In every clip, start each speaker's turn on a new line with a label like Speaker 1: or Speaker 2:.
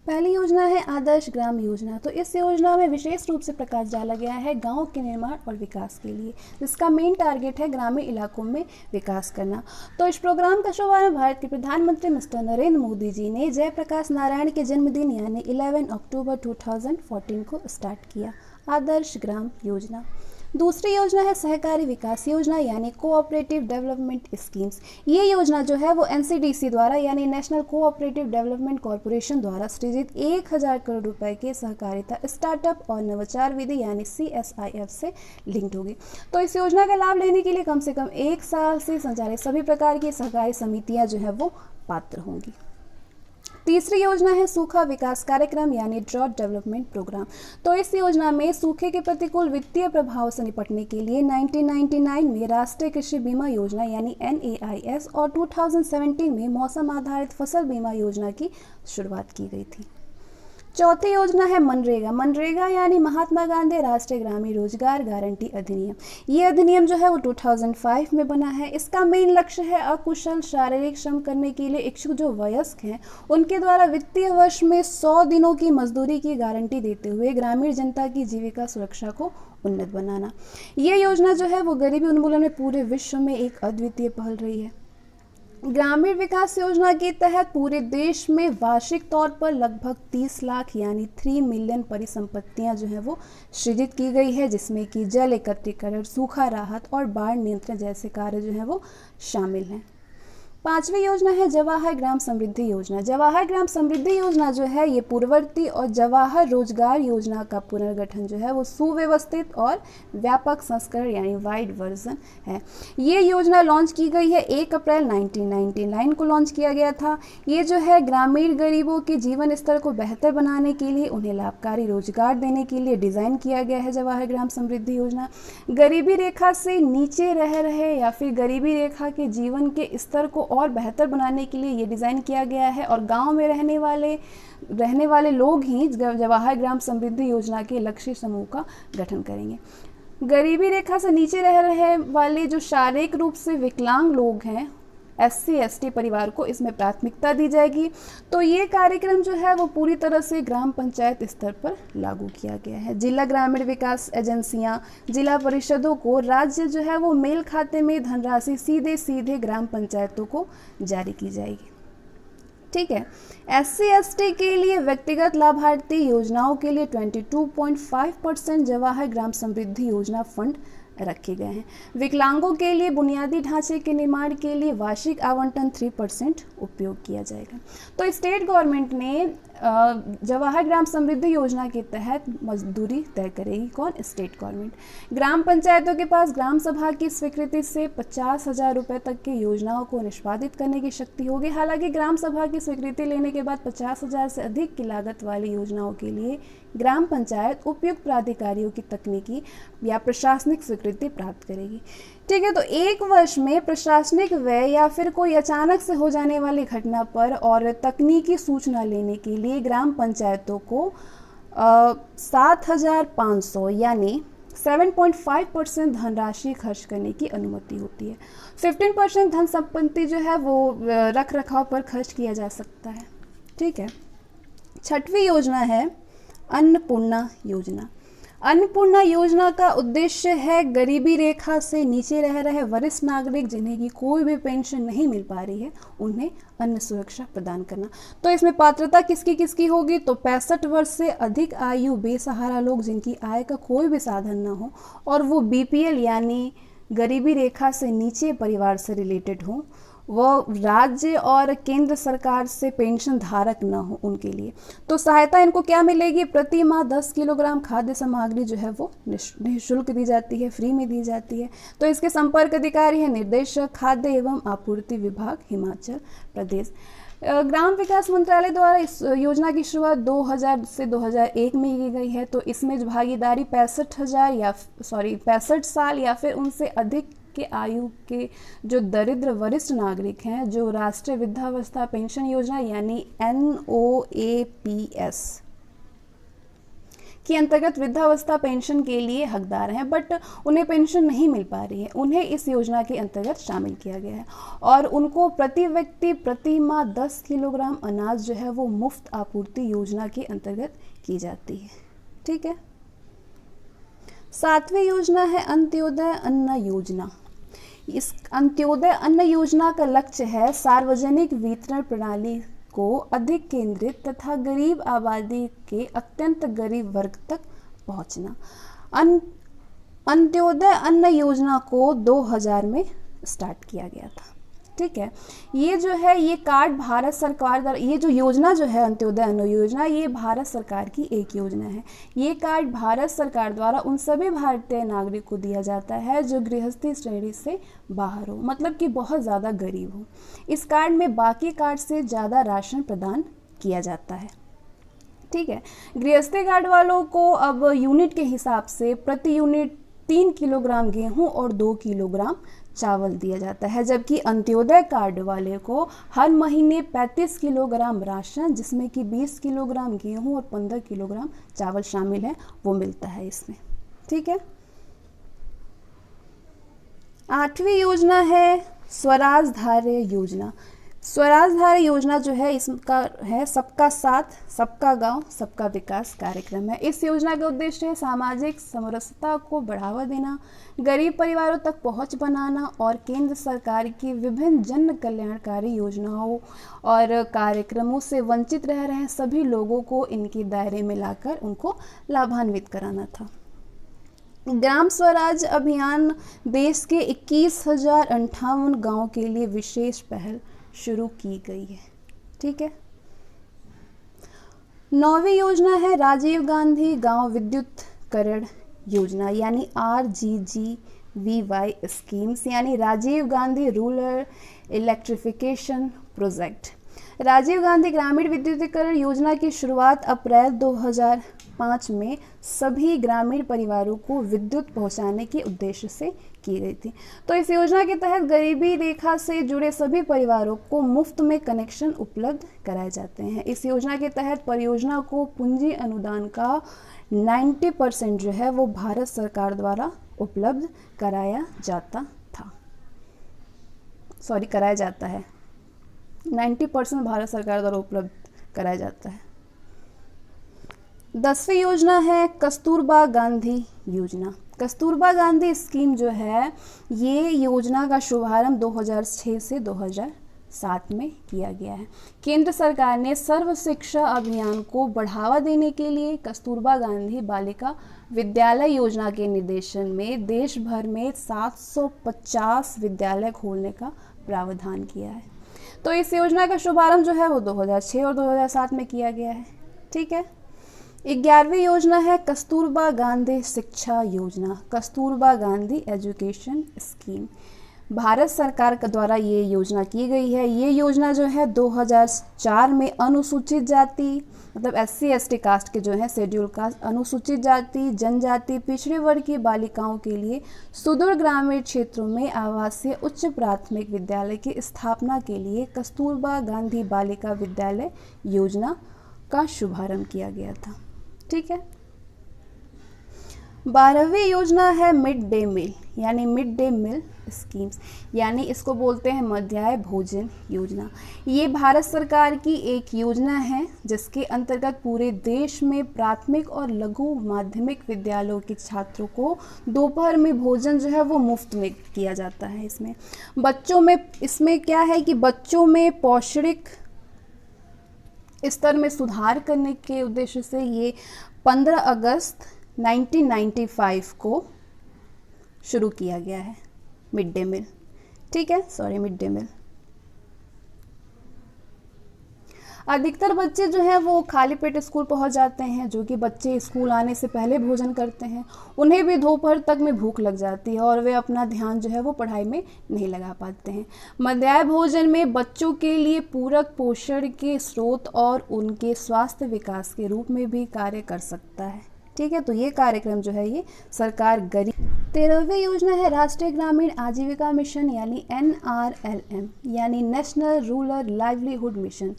Speaker 1: पहली योजना है आदर्श ग्राम योजना। तो इस योजना में विशेष रूप से प्रकाश डाला गया है गांव के निर्माण और विकास के लिए, जिसका मेन टारगेट है ग्रामीण इलाकों में विकास करना। तो इस प्रोग्राम का शुभारंभ भारत के प्रधानमंत्री मिस्टर नरेंद्र मोदी जी ने जयप्रकाश नारायण के जन्मदिन यानी 11 अक्टूबर 2014 को स्टार्ट किया। आदर्श ग्राम योजना। दूसरी योजना है सहकारी विकास योजना यानी कोऑपरेटिव डेवलपमेंट स्कीम्स। ये योजना जो है वो एनसीडीसी द्वारा यानी नेशनल कोऑपरेटिव डेवलपमेंट कॉरपोरेशन द्वारा सृजित 1000 करोड़ रुपए के सहकारिता स्टार्टअप और नवाचार विधि यानी CSIF से लिंक्ड होगी। तो इस योजना का लाभ लेने के लिए कम से कम 1 साल से संचालित सभी प्रकार की सहकारी समितियां जो है वो पात्र होंगी। तीसरी योजना है सूखा विकास कार्यक्रम यानी ड्रॉट डेवलपमेंट प्रोग्राम। तो इस योजना में सूखे के प्रतिकूल वित्तीय प्रभाव से निपटने के लिए 1999 में राष्ट्रीय कृषि बीमा योजना यानी NAIS और 2017 में मौसम आधारित फसल बीमा योजना की शुरुआत की गई थी। चौथी योजना है मनरेगा। मनरेगा यानी महात्मा गांधी राष्ट्रीय ग्रामीण रोजगार गारंटी अधिनियम। ये अधिनियम जो है वो 2005 में बना है। इसका मेन लक्ष्य है अकुशल शारीरिक श्रम करने के लिए इच्छुक जो वयस्क हैं उनके द्वारा वित्तीय वर्ष में 100 दिनों की मजदूरी की गारंटी देते हुए ग्रामीण जनता की जीविका सुरक्षा को उन्नत बनाना। ये योजना जो है वो गरीबी उन्मूलन में पूरे विश्व में एक अद्वितीय पहल रही है। ग्रामीण विकास योजना के तहत पूरे देश में वार्षिक तौर पर लगभग 30 लाख यानी 3 मिलियन परिसंपत्तियां जो है वो सृजित की गई है, जिसमें कि जल एकत्रीकरण, सूखा राहत और बाढ़ नियंत्रण जैसे कार्य जो है वो शामिल हैं। पांचवी योजना है जवाहर ग्राम समृद्धि योजना। जवाहर ग्राम समृद्धि योजना जो है ये पूर्ववर्ती और जवाहर रोजगार योजना का पुनर्गठन जो है वो सुव्यवस्थित और व्यापक संस्करण यानी वाइड वर्जन है। ये योजना लॉन्च की गई है 1 अप्रैल 1999 को लॉन्च किया गया था। ये जो है ग्रामीण गरीबों के जीवन स्तर को बेहतर बनाने के लिए, उन्हें लाभकारी रोजगार देने के लिए डिज़ाइन किया गया है जवाहर ग्राम समृद्धि योजना। गरीबी रेखा से नीचे रह रहे या फिर गरीबी रेखा के जीवन के स्तर को और बेहतर बनाने के लिए ये डिज़ाइन किया गया है और गांव में रहने वाले लोग ही जवाहर ग्राम समृद्धि योजना के लक्ष्य समूह का गठन करेंगे। गरीबी रेखा से नीचे रह रहे वाले जो शारीरिक रूप से विकलांग लोग हैं, SC/ST परिवार को इसमें प्राथमिकता दी जाएगी। तो ये कार्यक्रम जो है वो पूरी तरह से ग्राम पंचायत स्तर पर लागू किया गया है। जिला ग्रामीण विकास एजेंसियां, जिला परिषदों को राज्य जो है वो मेल खाते में धनराशि सीधे ग्राम पंचायतों को जारी की जाएगी। ठीक है। SC/ST के लिए व्यक्तिगत लाभार्थी योजनाओं के लिए 22.5% जवाहर ग्राम समृद्धि योजना फंड रखे गए हैं। विकलांगों के लिए बुनियादी ढांचे के निर्माण के लिए वार्षिक आवंटन 3% उपयोग किया जाएगा। तो स्टेट गवर्नमेंट ने जवाहर ग्राम समृद्धि योजना के तहत मजदूरी तय करेगी। कौन? State government. ग्राम पंचायतों के पास ग्राम सभा की स्वीकृति से 50,000 रुपये तक की योजनाओं को निष्पादित करने की शक्ति होगी। हालांकि ग्राम सभा की स्वीकृति लेने के बाद 50,000 से अधिक की लागत वाली योजनाओं के लिए ग्राम पंचायत उपयुक्त प्राधिकारियों की तकनीकी या प्रशासनिक स्वीकृति प्राप्त करेगी। ठीक है। तो 1 वर्ष में प्रशासनिक व्यय या फिर कोई अचानक से हो जाने वाली घटना पर और तकनीकी सूचना लेने के लिए ग्राम पंचायतों को 7,500 यानी 7.5% धनराशि खर्च करने की अनुमति होती है। 15% धन संपत्ति जो है वो रख रखाव पर खर्च किया जा सकता है। ठीक है। छठवीं योजना है अन्नपूर्णा योजना। अन्नपूर्णा योजना का उद्देश्य है गरीबी रेखा से नीचे रह रहे वरिष्ठ नागरिक जिन्हें की कोई भी पेंशन नहीं मिल पा रही है, उन्हें अन्न सुरक्षा प्रदान करना। तो इसमें पात्रता किसकी किसकी होगी? तो 65 वर्ष से अधिक आयु बेसहारा लोग जिनकी आय का कोई भी साधन न हो और वो BPL यानी गरीबी रेखा से नीचे परिवार से रिलेटेड हो, वो राज्य और केंद्र सरकार से पेंशन धारक न हो उनके लिए। तो सहायता इनको क्या मिलेगी? प्रति माह 10 किलोग्राम खाद्य सामग्री जो है वो निःशुल्क दी जाती है, फ्री में दी जाती है। तो इसके संपर्क अधिकारी है निर्देशक खाद्य एवं आपूर्ति विभाग, हिमाचल प्रदेश। ग्राम विकास मंत्रालय द्वारा इस योजना की शुरुआत 2000 से 2001 में की गई है। तो इसमें भागीदारी 65 साल या फिर उनसे अधिक के आयु के जो दरिद्र वरिष्ठ नागरिक हैं, जो राष्ट्रीय वृद्धावस्था पेंशन योजना यानी NOAPS के अंतर्गत वृद्धावस्था पेंशन के लिए हकदार हैं, बट उन्हें पेंशन नहीं मिल पा रही है, उन्हें इस योजना के अंतर्गत शामिल किया गया है और उनको प्रति व्यक्ति प्रति माह 10 किलोग्राम अनाज जो है वो मुफ्त आपूर्ति योजना के अंतर्गत की जाती है। ठीक है। 7वीं योजना है अंत्योदय अन्न योजना। इस अंत्योदय अन्न योजना का लक्ष्य है सार्वजनिक वितरण प्रणाली को अधिक केंद्रित तथा गरीब आबादी के अत्यंत गरीब वर्ग तक पहुंचना। अंत्योदय अन्न योजना को 2000 में स्टार्ट किया गया था। ठीक है। ये जो है ये कार्ड भारत सरकार द्वारा, ये जो योजना जो है अंत्योदय अन्न योजना, ये भारत सरकार की एक योजना है। ये कार्ड भारत सरकार द्वारा उन सभी भारतीय नागरिक को दिया जाता है जो गृहस्थी श्रेणी से बाहर हो, मतलब कि बहुत ज़्यादा गरीब हो। इस कार्ड में बाकी कार्ड से ज़्यादा राशन प्रदान किया जाता है। ठीक है। गृहस्थी कार्ड वालों को अब यूनिट के हिसाब से प्रति यूनिट 3 किलोग्राम गेहूं और 2 किलोग्राम चावल दिया जाता है, जबकि अंत्योदय कार्ड वाले को हर महीने 35 किलोग्राम राशन, जिसमें कि 20 किलोग्राम गेहूं और 15 किलोग्राम चावल शामिल है, वो मिलता है इसमें। ठीक है। 8वीं योजना है स्वराज धार्य योजना। स्वराज धार्य योजना जो है इसका है सबका साथ सबका गांव सबका विकास कार्यक्रम है। इस योजना का उद्देश्य है सामाजिक समरसता को बढ़ावा देना, गरीब परिवारों तक पहुंच बनाना और केंद्र सरकार की विभिन्न जन कल्याणकारी योजनाओं और कार्यक्रमों से वंचित रह रहे सभी लोगों को इनके दायरे में लाकर उनको लाभान्वित कराना था। ग्राम स्वराज अभियान देश के 21,058 गाँव के लिए विशेष पहल शुरू की गई है। ठीक है। 9वीं योजना है राजीव गांधी गांव विद्युतीकरण योजना, यानी RGGVY स्कीम्स, यानी Rajiv Gandhi rural electrification project. Rajiv Gandhi ग्रामीण विद्युतीकरण योजना की शुरुआत अप्रैल 2005 में सभी ग्रामीण परिवारों को विद्युत पहुंचाने के उद्देश्य से की गई थी। तो इस योजना के तहत गरीबी रेखा से जुड़े सभी परिवारों को मुफ्त में कनेक्शन उपलब्ध कराए जाते हैं। इस योजना के तहत परियोजना को पूंजी अनुदान का 90% जो है वो भारत सरकार द्वारा उपलब्ध कराया जाता है। 90% भारत सरकार द्वारा उपलब्ध कराया जाता है। 10वीं योजना है कस्तूरबा गांधी योजना। कस्तूरबा गांधी स्कीम जो है ये योजना का शुभारंभ 2006 से 2007 में किया गया है। केंद्र सरकार ने सर्व शिक्षा अभियान को बढ़ावा देने के लिए कस्तूरबा गांधी बालिका विद्यालय योजना के निर्देशन में देश भर में 750 विद्यालय खोलने का प्रावधान किया है। तो इस योजना का शुभारंभ जो है वो 2006 और 2007 में किया गया है। ठीक है। 11वीं योजना है कस्तूरबा गांधी शिक्षा योजना, कस्तूरबा गांधी एजुकेशन स्कीम। भारत सरकार के द्वारा ये योजना की गई है। ये योजना जो है 2004 में अनुसूचित जाति, मतलब SC/ST कास्ट के जो है शेड्यूल कास्ट, अनुसूचित जाति, जनजाति, पिछड़े वर्ग की बालिकाओं के लिए सुदूर ग्रामीण क्षेत्रों में आवासीय उच्च प्राथमिक विद्यालय की स्थापना के लिए कस्तूरबा गांधी बालिका विद्यालय योजना का शुभारंभ किया गया था। ठीक है। 12वीं योजना है मिड डे मील, यानी मिड डे मील स्कीम्स, यानी इसको बोलते हैं मध्याह्न भोजन योजना। ये भारत सरकार की एक योजना है जिसके अंतर्गत पूरे देश में प्राथमिक और लघु माध्यमिक विद्यालयों के छात्रों को दोपहर में भोजन जो है वो मुफ्त में किया जाता है। इसमें क्या है कि बच्चों में पौष्टिक स्तर में सुधार करने के उद्देश्य से ये 15 अगस्त 1995 को शुरू किया गया है मिड डे मील। ठीक है, मिड डे मील। अधिकतर बच्चे जो हैं वो खाली पेट स्कूल पहुंच जाते हैं, जो कि बच्चे स्कूल आने से पहले भोजन करते हैं। उन्हें भी दोपहर तक में भूख लग जाती है और वे अपना ध्यान जो है वो पढ़ाई में नहीं लगा पाते हैं। मध्याह्न भोजन में बच्चों के लिए पूरक पोषण के स्रोत और उनके स्वास्थ्य विकास के रूप में भी कार्य कर सकता है। ठीक है, तो ये कार्यक्रम जो है ये सरकार गरीब। 13वीं योजना है राष्ट्रीय ग्रामीण आजीविका मिशन, यानी NRLM, यानी नेशनल रूरल लाइवलीहुड मिशन।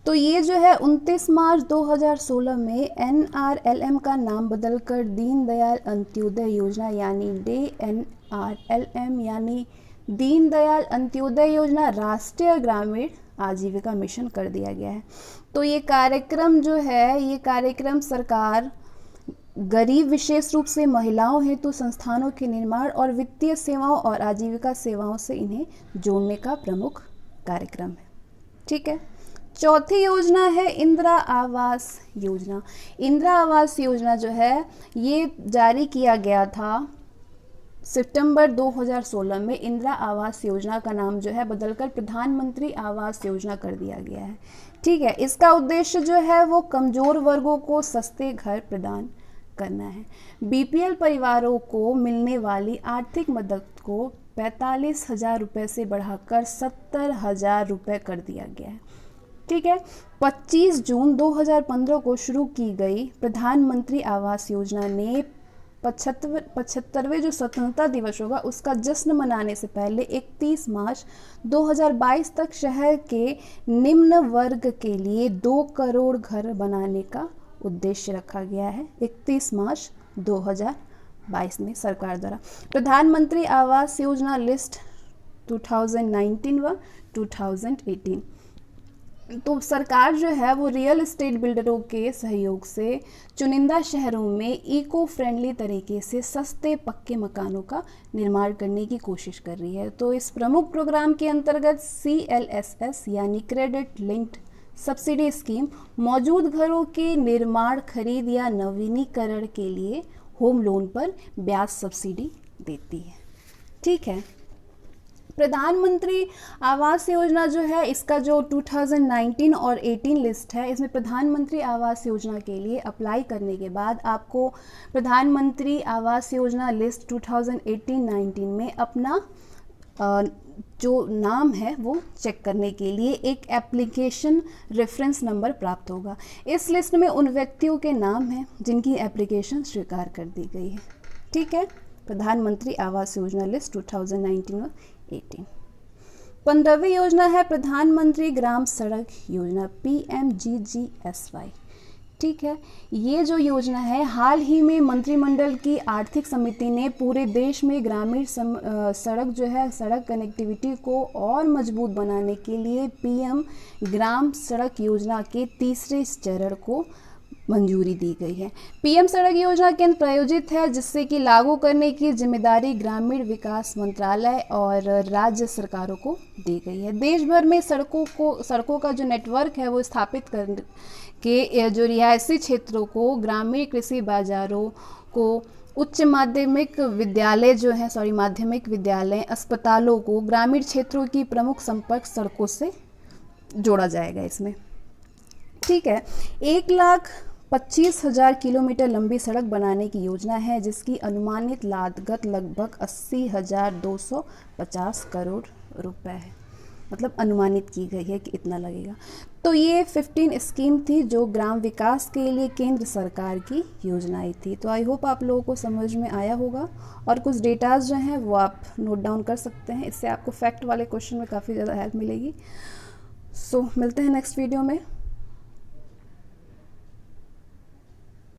Speaker 1: तो ये जो है 29 मार्च 2016 में NRLM का नाम बदलकर दीनदयाल अंत्योदय योजना यानी DNRLM यानी दीनदयाल अंत्योदय योजना राष्ट्रीय ग्रामीण आजीविका मिशन कर दिया गया है। तो ये कार्यक्रम जो है, ये कार्यक्रम सरकार गरीब विशेष रूप से महिलाओं हेतु संस्थानों के निर्माण और वित्तीय सेवाओं और आजीविका सेवाओं से इन्हें जोड़ने का प्रमुख कार्यक्रम है। ठीक है। चौथी योजना है इंदिरा आवास योजना। इंदिरा आवास योजना जो है ये जारी किया गया था सितंबर 2016 में। इंदिरा आवास योजना का नाम जो है बदलकर प्रधानमंत्री आवास योजना कर दिया गया है। ठीक है। इसका उद्देश्य जो है वो कमजोर वर्गों को सस्ते घर प्रदान करना है। बीपीएल परिवारों को मिलने वाली आर्थिक मदद को 45,000 रुपये से बढ़ाकर 70,000 रुपये कर दिया गया है। ठीक है। 25 जून 2015 को शुरू की गई प्रधानमंत्री आवास योजना ने 75वें जो स्वतंत्रता दिवस होगा उसका जश्न मनाने से पहले 31 मार्च 2022 तक शहर के निम्न वर्ग के लिए 2 करोड़ घर बनाने का उद्देश्य रखा गया है। 31 मार्च 2022 में सरकार द्वारा प्रधानमंत्री आवास योजना लिस्ट 2019 व 2018। तो सरकार जो है वो रियल एस्टेट बिल्डरों के सहयोग से चुनिंदा शहरों में इको फ्रेंडली तरीके से सस्ते पक्के मकानों का निर्माण करने की कोशिश कर रही है। तो इस प्रमुख प्रोग्राम के अंतर्गत CLSS यानी क्रेडिट लिंक्ड सब्सिडी स्कीम मौजूद घरों के निर्माण, खरीद या नवीनीकरण के लिए होम लोन पर ब्याज सब्सिडी देती है। ठीक है। प्रधानमंत्री आवास योजना जो है इसका जो 2019 और 18 लिस्ट है, इसमें प्रधानमंत्री आवास योजना के लिए अप्लाई करने के बाद आपको प्रधानमंत्री आवास योजना लिस्ट 2018-19 में अपना जो नाम है वो चेक करने के लिए एक एप्लीकेशन रेफरेंस नंबर प्राप्त होगा। इस लिस्ट में उन व्यक्तियों के नाम हैं जिनकी एप्लीकेशन स्वीकार कर दी गई है। ठीक है। प्रधानमंत्री आवास योजना लिस्ट 2019 और 18। 15वीं योजना है प्रधानमंत्री ग्राम सड़क योजना PMGGSY। ठीक है। ये जो योजना है हाल ही में मंत्रिमंडल की आर्थिक समिति ने पूरे देश में ग्रामीण सड़क जो है सड़क कनेक्टिविटी को और मजबूत बनाने के लिए PM ग्राम सड़क योजना के तीसरे चरण को मंजूरी दी गई है। PM सड़क योजना केंद्र प्रायोजित है जिससे कि लागू करने की जिम्मेदारी ग्रामीण विकास मंत्रालय और राज्य सरकारों को दी गई है। देश भर में सड़कों का जो नेटवर्क है वो स्थापित कर के जो रिहायशी क्षेत्रों को, ग्रामीण कृषि बाजारों को, उच्च माध्यमिक विद्यालय जो है माध्यमिक विद्यालय, अस्पतालों को ग्रामीण क्षेत्रों की प्रमुख संपर्क सड़कों से जोड़ा जाएगा इसमें। ठीक है। 1,25,000 किलोमीटर लंबी सड़क बनाने की योजना है जिसकी अनुमानित लागत लगभग 80,250 करोड़ रुपए है। मतलब अनुमानित की गई है कि इतना लगेगा। तो ये 15 स्कीम थी जो ग्राम विकास के लिए केंद्र सरकार की योजनाएं थी। तो आई होप आप लोगों को समझ में आया होगा और कुछ डेटाज जो हैं वो आप नोट डाउन कर सकते हैं। इससे आपको फैक्ट वाले क्वेश्चन में काफ़ी ज़्यादा हेल्प मिलेगी। सो मिलते हैं नेक्स्ट वीडियो में।